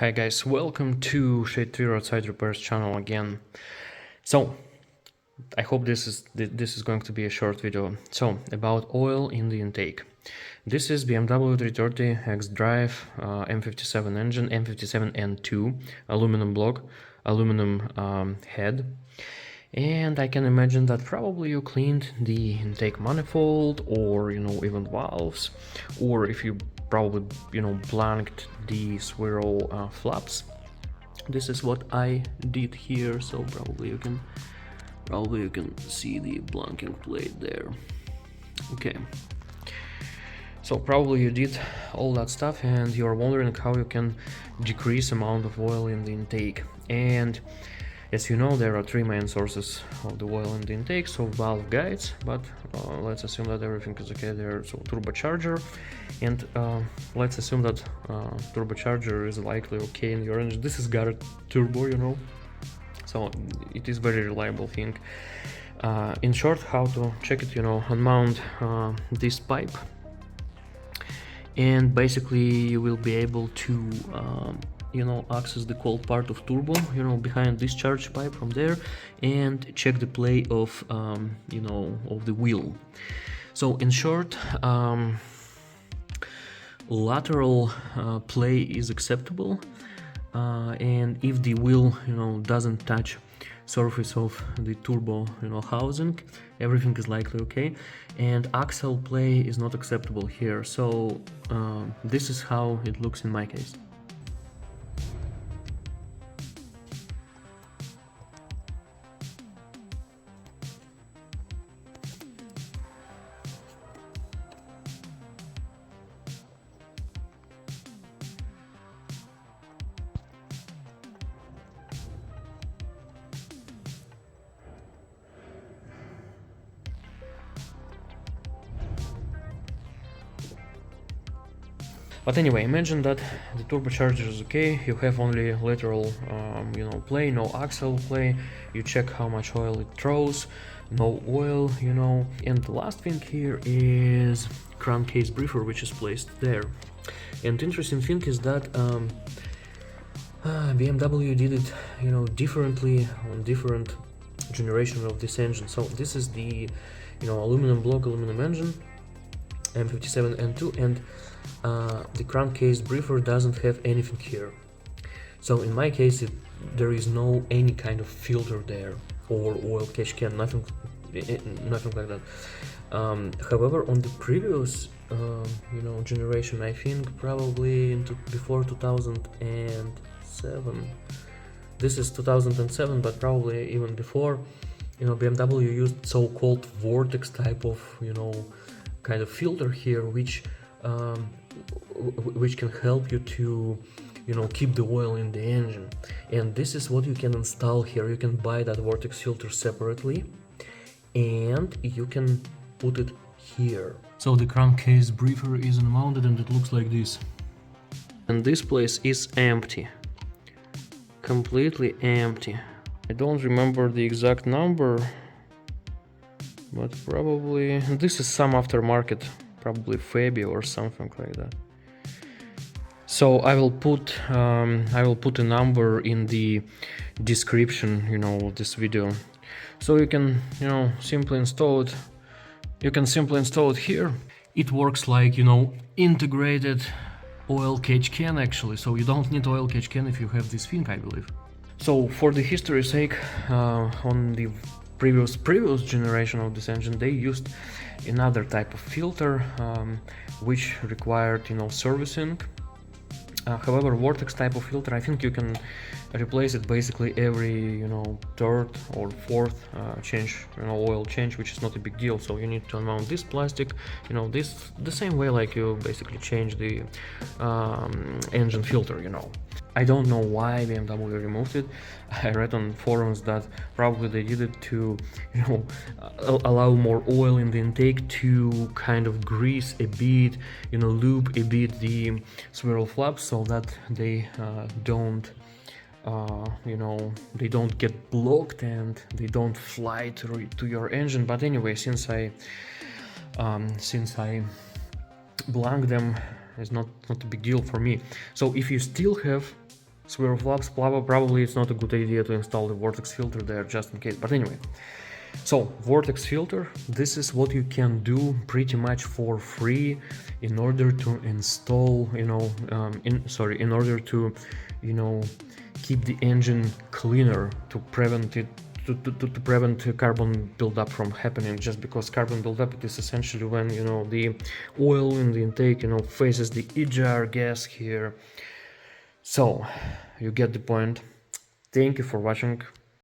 Hi guys, welcome to Shade 3 Roadside Repairs channel again. So, I hope this is going to be a short video. So, about oil in the intake. This is BMW 330 X-Drive M57 engine, M57N2, aluminum block, aluminum head. And I can imagine that probably you cleaned the intake manifold, or even valves, or if you probably blanked the swirl flaps. This is what I did here, so probably you can see the blanking plate there. Okay, so probably you did all that stuff and you're wondering how you can decrease amount of oil in the intake. And as you know, there are three main sources of the oil in the intake, so valve guides, but let's assume that everything is okay there. So turbocharger, and let's assume that turbocharger is likely okay in your engine. This is Garrett turbo, so it is very reliable thing. In short, how to check it, unmount this pipe, and basically you will be able to access the cold part of turbo, behind discharge pipe from there, and check the play of of the wheel. So in short, lateral play is acceptable, and if the wheel doesn't touch surface of the turbo housing, everything is likely okay. And axial play is not acceptable here, so this is how it looks in my case. But anyway, imagine that the turbocharger is okay, you have only lateral play, no axial play, you check how much oil it throws, no oil, and the last thing here is crankcase briefer, which is placed there. And interesting thing is that BMW did it differently on different generation of this engine. So this is the aluminum block, aluminum engine, M57N2, and the crankcase briefer doesn't have anything here. So in my case, there is no any kind of filter there or oil catch can, nothing like that. However, on the previous generation, I think probably before 2007, this is 2007, but probably even before, BMW used so-called Vortex type of kind of filter here, which can help you to keep the oil in the engine. And this is what you can install here. You can buy that Vortex filter separately, and you can put it here. So the crankcase briefer is unmounted and it looks like this. And this place is empty, completely empty. I don't remember the exact number, but probably this is some aftermarket, probably Fabio or something like that. So I will put a number in the description of this video, so you can simply install it. You can simply install it here. It works like integrated oil catch can actually, so you don't need oil catch can if you have this thing, I believe. So for the history's sake, on the previous generation of this engine, they used another type of filter, which required servicing. However, Vortex type of filter, I think you can replace it basically every third or fourth change, oil change, which is not a big deal. So you need to unmount this plastic, this the same way like you basically change the engine filter. I don't know why BMW removed it. I read on forums that probably they did it to allow more oil in the intake, to kind of grease a bit, lube a bit the swirl flaps, so that they don't they don't get blocked and they don't fly to your engine. But anyway, since I blanked them, it's not a big deal for me. So if you still have Swirl flaps, probably it's not a good idea to install the Vortex filter there just in case, but anyway. So Vortex filter, this is what you can do pretty much for free in order to install, in order to, keep the engine cleaner, to prevent it, to prevent carbon buildup from happening. Just because carbon buildup, it is essentially when, the oil in the intake, faces the EGR gas here. So you get the point. Thank you for watching.